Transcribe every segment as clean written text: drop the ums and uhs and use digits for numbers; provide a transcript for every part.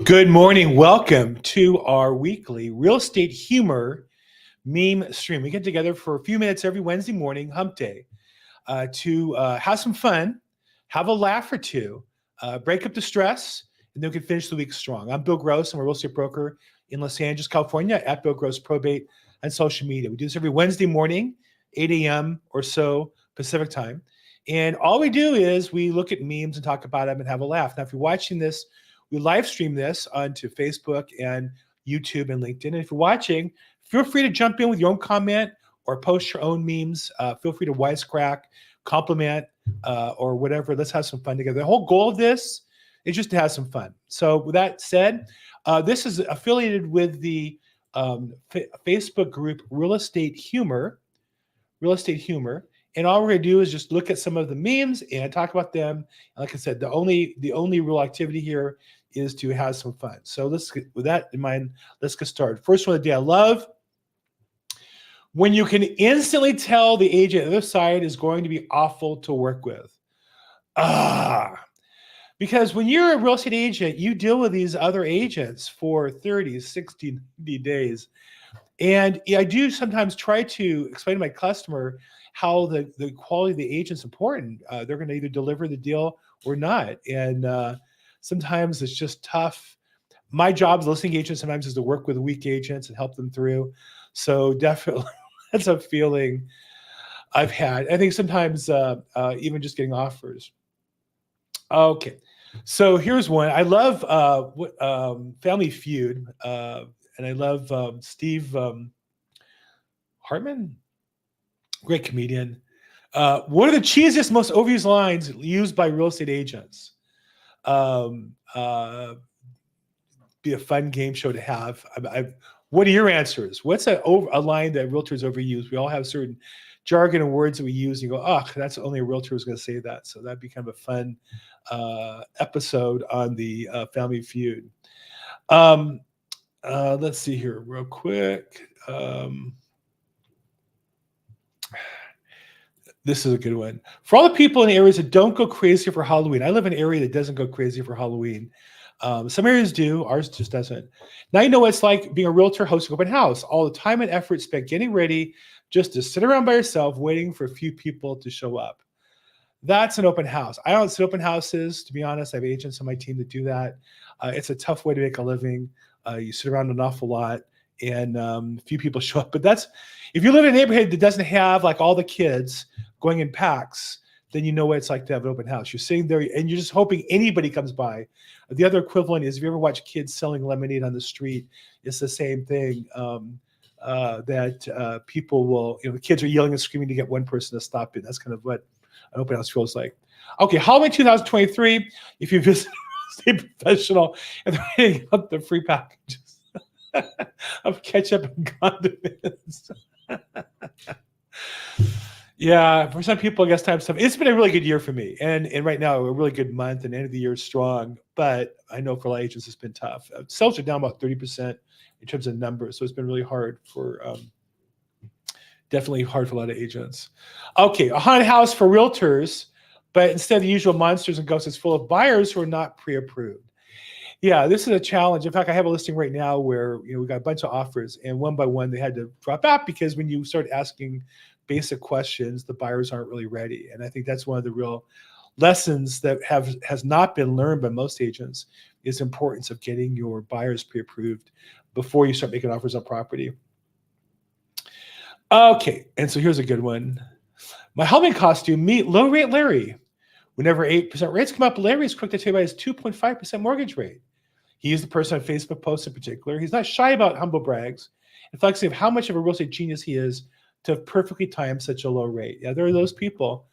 Good morning. Welcome to our weekly real estate humor meme stream. We get together for a few minutes every Wednesday morning, hump day, to have some fun, have a laugh or two, break up the stress, and then we can finish the week strong. I'm Bill Gross. I'm a real estate broker in Los Angeles, California at Bill Gross Probate on social media. We do this every Wednesday morning, 8 a.m. or so Pacific time. And all we do is we look at memes and talk about them and have a laugh. Now, if you're watching this, we live stream this onto Facebook and YouTube and LinkedIn. And if you're watching, feel free to jump in with your own comment or post your own memes. Feel free to wisecrack, compliment, or whatever. Let's have some fun together. The whole goal of this is just to have some fun. So with that said, this is affiliated with the Facebook group Real Estate Humor. And all we're gonna do is just look at some of the memes and talk about them. And like I said, the only real activity here is to have some fun. So with that in mind, let's get started. First one of the day I love: when you can instantly tell the agent on the other side is going to be awful to work with. Because when you're a real estate agent, you deal with these other agents for 30, 60, 90 days. And I do sometimes try to explain to my customer how the quality of the agent's important. They're going to either deliver the deal or not. And sometimes it's just tough. My job as a listing agent sometimes is to work with weak agents and help them through. So definitely that's a feeling I've had. I think sometimes even just getting offers. Okay. So here's one. I love Family Feud. And I love Steve Hartman, great comedian. One of the cheesiest, most overused lines used by real estate agents. Be a fun game show to have. What are your answers? What's a line that realtors overuse? We all have certain jargon and words that we use, and you go, oh, that's only a realtor who's going to say that. So that'd be kind of a fun episode on the Family Feud. Let's see here real quick. This is a good one. For all the people in areas that don't go crazy for Halloween, I live in an area that doesn't go crazy for Halloween. Some areas do, ours just doesn't. Now you know what it's like being a realtor hosting open house. All the time and effort spent getting ready just to sit around by yourself waiting for a few people to show up. That's an open house. I don't sit open houses, to be honest. I have agents on my team that do that. It's a tough way to make a living. You sit around an awful lot and few people show up. But that's, if you live in a neighborhood that doesn't have like all the kids going in packs, then you know what it's like to have an open house. You're sitting there and you're just hoping anybody comes by. The other equivalent is, if you ever watch kids selling lemonade on the street, it's the same thing. That people will, the kids are yelling and screaming to get one person to stop it. That's kind of what an open house feels like. Okay, Halloween 2023, if you visit a professional and they're hitting up the free packages of ketchup and condiments. Yeah, for some people, I guess time's tough. It's been a really good year for me, and right now a really good month, and end of the year is strong. But I know for a lot of agents, it's been tough. Sales are down about 30% in terms of numbers, so it's been really hard for, definitely hard for a lot of agents. Okay, a haunted house for realtors, but instead of the usual monsters and ghosts, it's full of buyers who are not pre-approved. Yeah, this is a challenge. In fact, I have a listing right now where we got a bunch of offers, and one by one they had to drop out because when you start asking basic questions, the buyers aren't really ready. And I think that's one of the real lessons that has not been learned by most agents, is the importance of getting your buyers pre-approved before you start making offers on property. Okay, and so here's a good one. My Halloween costume, meet low rate Larry. Whenever 8% rates come up, Larry is quick to tell you about his 2.5% mortgage rate. He is the person on Facebook posts in particular. He's not shy about humble brags and flexing of how much of a real estate genius he is to have perfectly timed such a low rate. Yeah, there are those people.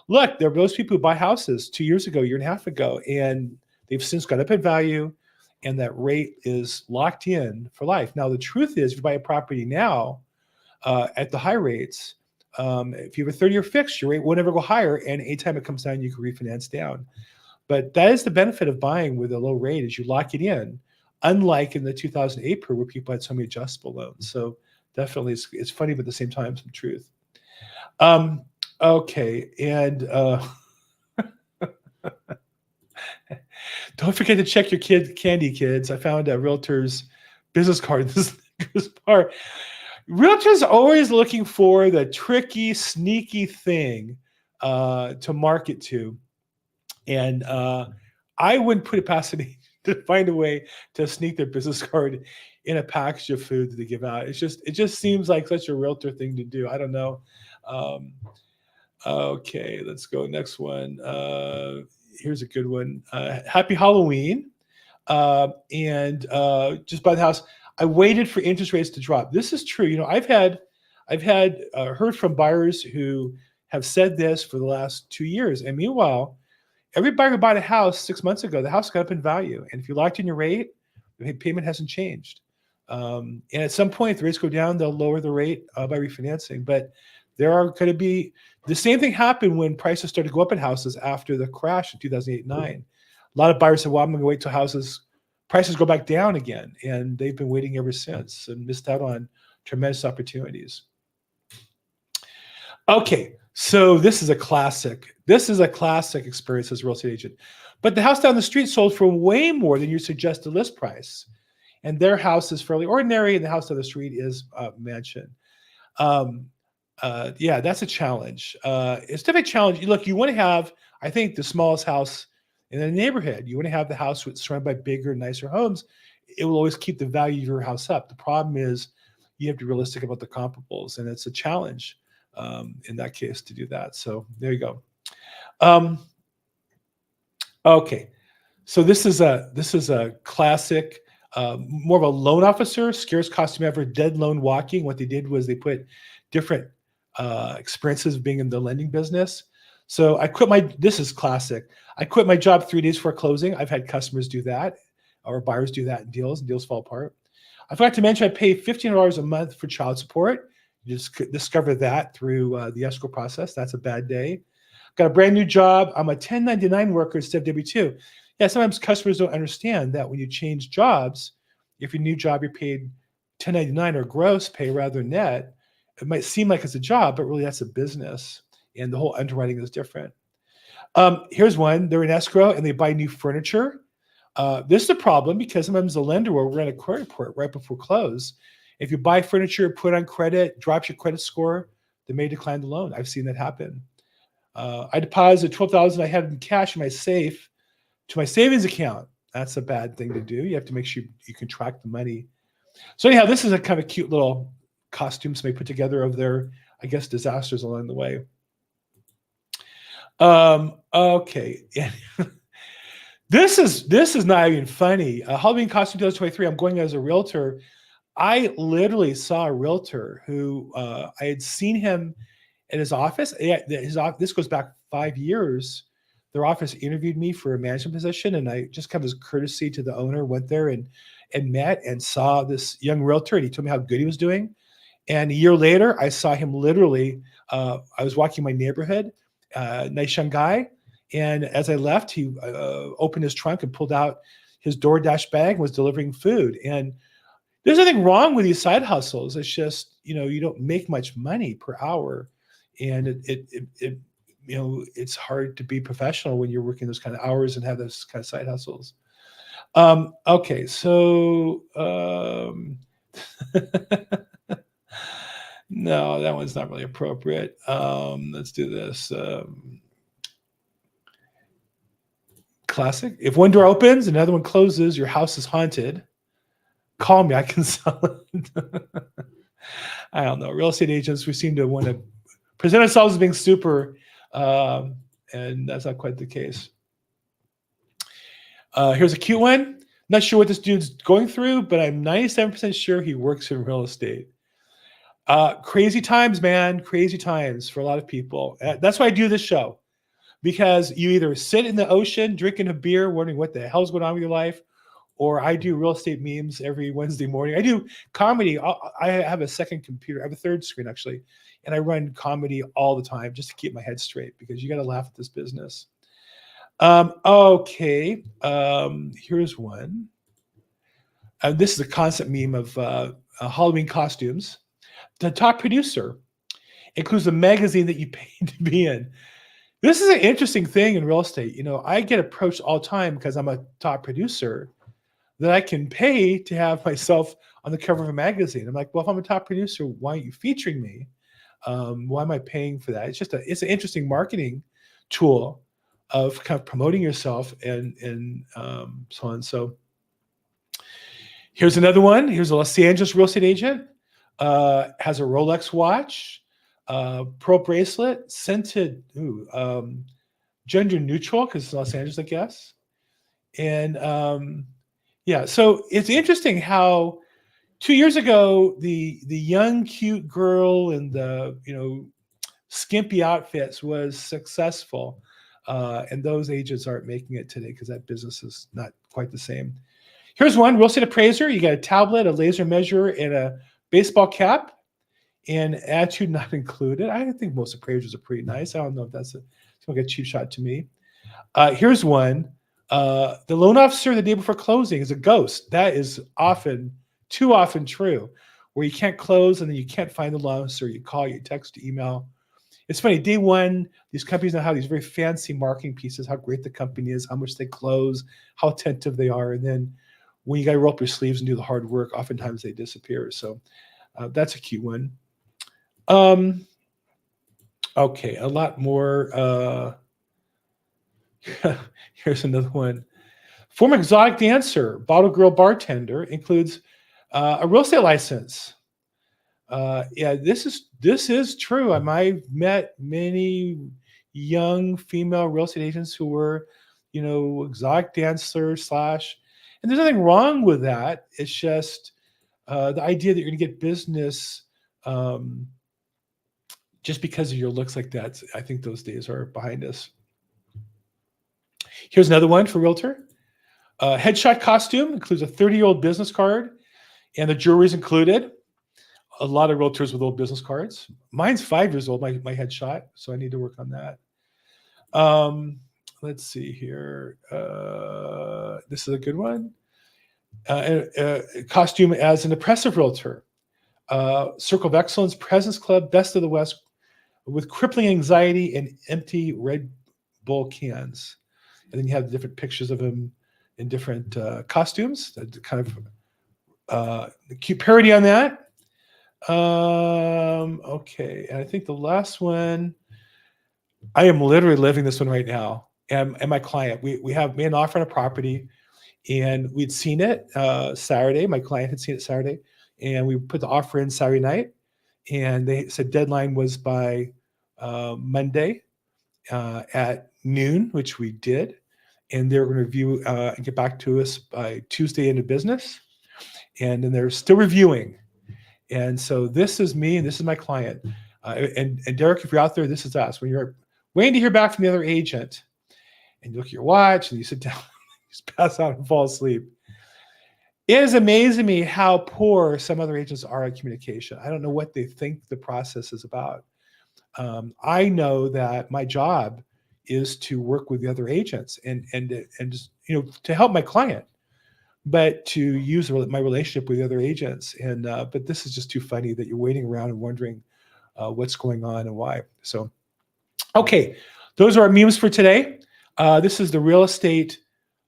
Look, there are those people who buy houses 2 years ago, year and a half ago, and they've since gone up in value, and that rate is locked in for life. Now, the truth is, if you buy a property now at the high rates, if you have a 30-year fix, your rate will never go higher, and anytime it comes down, you can refinance down. But that is the benefit of buying with a low rate, is you lock it in, unlike in the 2008 period where people had so many adjustable loans. So definitely it's funny, but at the same time, some truth. Okay, and Don't forget to check your candy, kids. I found a realtor's business card. This part. Realtors are always looking for the tricky, sneaky thing to market to, and I wouldn't put it past me to find a way to sneak their business card in a package of food that they give out. It just seems like such a realtor thing to do. I don't know. Um, okay, let's go next one. Here's a good one. Happy Halloween. And just by the house, I waited for interest rates to drop. This is true. You know, I've had heard from buyers who have said this for the last 2 years, and meanwhile, every buyer who bought a house 6 months ago, the house got up in value, and if you locked in your rate, the payment hasn't changed. And at some point, if the rates go down, they'll lower the rate by refinancing. But there are going to be the same thing happened when prices started to go up in houses after the crash in 2008-9. A lot of buyers said, well, I'm going to wait till prices go back down again. And they've been waiting ever since and missed out on tremendous opportunities. Okay, so this is a classic. This is a classic experience as a real estate agent. But the house down the street sold for way more than your suggested list price. And their house is fairly ordinary, and the house down the street is a mansion. Yeah, that's a challenge. It's definitely a challenge. Look, you want to have, I think, the smallest house in the neighborhood. You want to have the house surrounded by bigger, nicer homes. It will always keep the value of your house up. The problem is you have to be realistic about the comparables, and it's a challenge in that case to do that. So there you go. Okay, so this is a classic. More of a loan officer, scariest costume ever, dead loan walking. What they did was they put different experiences of being in the lending business. So this is classic. I quit my job 3 days before closing. I've had customers do that, or buyers do that in deals, and deals fall apart. I forgot to mention I pay $1,500 a month for child support. You just discover that through the escrow process. That's a bad day. Got a brand new job. I'm a 1099 worker instead of W-2. Yeah, sometimes customers don't understand that when you change jobs, if your new job you're paid 1099 or gross pay rather than net, it might seem like it's a job, but really that's a business, and the whole underwriting is different. Here's one. They're in escrow and they buy new furniture. This is a problem because sometimes the lender will run a credit report right before close. If you buy furniture, put on credit, drops your credit score, they may decline the loan. I've seen that happen. I deposited $12,000 I had in cash in my safe to my savings account. That's a bad thing to do. You have to make sure you can track the money. So anyhow, this is a kind of cute little costume somebody put together of their, I guess, disasters along the way. Okay. This is not even funny. Halloween costume 2023. I'm going as a realtor. I literally saw a realtor who I had seen him in his office. This goes back 5 years. Their office interviewed me for a management position, and I just kind of as courtesy to the owner went there and met and saw this young realtor, and he told me how good he was doing. And a year later, I saw him literally. I was walking my neighborhood, nice young guy, and as I left, he opened his trunk and pulled out his DoorDash bag and was delivering food. And there's nothing wrong with these side hustles. It's just, you don't make much money per hour, and it's hard to be professional when you're working those kind of hours and have those kind of side hustles. Okay, so no, that one's not really appropriate. Let's do this. Classic. If one door opens, another one closes, your house is haunted. Call me, I can sell it. I don't know. Real estate agents, we seem to want to present ourselves as being super, and that's not quite the case. Here's a cute one. Not sure what this dude's going through, but I'm 97% sure he works in real estate. Crazy times, man. Crazy times for a lot of people. That's why I do this show, because you either sit in the ocean drinking a beer, wondering what the hell's going on with your life, or I do real estate memes every Wednesday morning. I do comedy. I have a second computer. I have a third screen, actually, and I run comedy all the time just to keep my head straight, because you got to laugh at this business. Okay. Here's one. This is a concept meme of Halloween costumes. The top producer includes a magazine that you paid to be in. This is an interesting thing in real estate. I get approached all the time because I'm a top producer that I can pay to have myself on the cover of a magazine. I'm like, well, if I'm a top producer, why aren't you featuring me? Why am I paying for that? It's an interesting marketing tool of kind of promoting yourself and so on. So here's another one. Here's a Los Angeles real estate agent. Has a Rolex watch, pearl bracelet, scented, gender neutral because it's Los Angeles, I guess. And yeah, so it's interesting how 2 years ago the young cute girl in the skimpy outfits was successful, and those agents aren't making it today because that business is not quite the same. Here's one real estate appraiser. You got a tablet, a laser measure, and a baseball cap, and attitude not included. I think most appraisers are pretty nice. I don't know if that's like a cheap shot to me. Here's one. The loan officer the day before closing is a ghost. That is too often true, where you can't close and then you can't find the loan officer. You call, you text, you email. It's funny. Day one, these companies now have these very fancy marketing pieces, how great the company is, how much they close, how attentive they are. And then when you got to roll up your sleeves and do the hard work, oftentimes they disappear. So that's a cute one. Okay, a lot more. Here's another one. Former exotic dancer, bottle girl bartender, includes a real estate license. Yeah, this is true. I've met many young female real estate agents who were, exotic dancers and there's nothing wrong with that. It's just the idea that you're going to get business just because of your looks like that. I think those days are behind us. Here's another one for realtor. Headshot costume includes a 30-year-old business card, and the jewelry is included. A lot of realtors with old business cards. Mine's 5 years old, my headshot, so I need to work on that. Let's see here. This is a good one. Costume as an impressive realtor. Circle of Excellence, Presence Club, Best of the West, with crippling anxiety and empty Red Bull cans. And then you have different pictures of him in different costumes. Kind of cute parody on that. Okay, and I think the last one, I am literally living this one right now. And my client, we made an offer on a property, and we'd seen it Saturday. My client had seen it Saturday, and we put the offer in Saturday night, and they said deadline was by Monday at noon, which we did, and they were going to review and get back to us by Tuesday into business, and then they're still reviewing. And so this is me, and this is my client. And Derek, if you're out there, this is us. When you're waiting to hear back from the other agent, and you look at your watch, and you sit down, just pass out and fall asleep. It is amazing to me how poor some other agents are at communication. I don't know what they think the process is about. I know that my job is to work with the other agents and just, to help my client, but to use my relationship with the other agents. And but this is just too funny that you're waiting around and wondering what's going on and why. So, okay, those are our memes for today. This is the real estate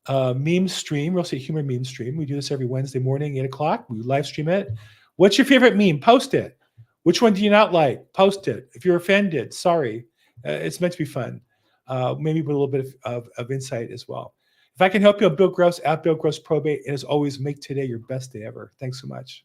meme stream, real estate humor meme stream. We do this every Wednesday morning, 8 o'clock. We live stream it. What's your favorite meme? Post it. Which one do you not like? Post it. If you're offended, sorry. It's meant to be fun. Maybe with a little bit of insight as well. If I can help you, Bill Gross at Bill Gross Probate. And as always, make today your best day ever. Thanks so much.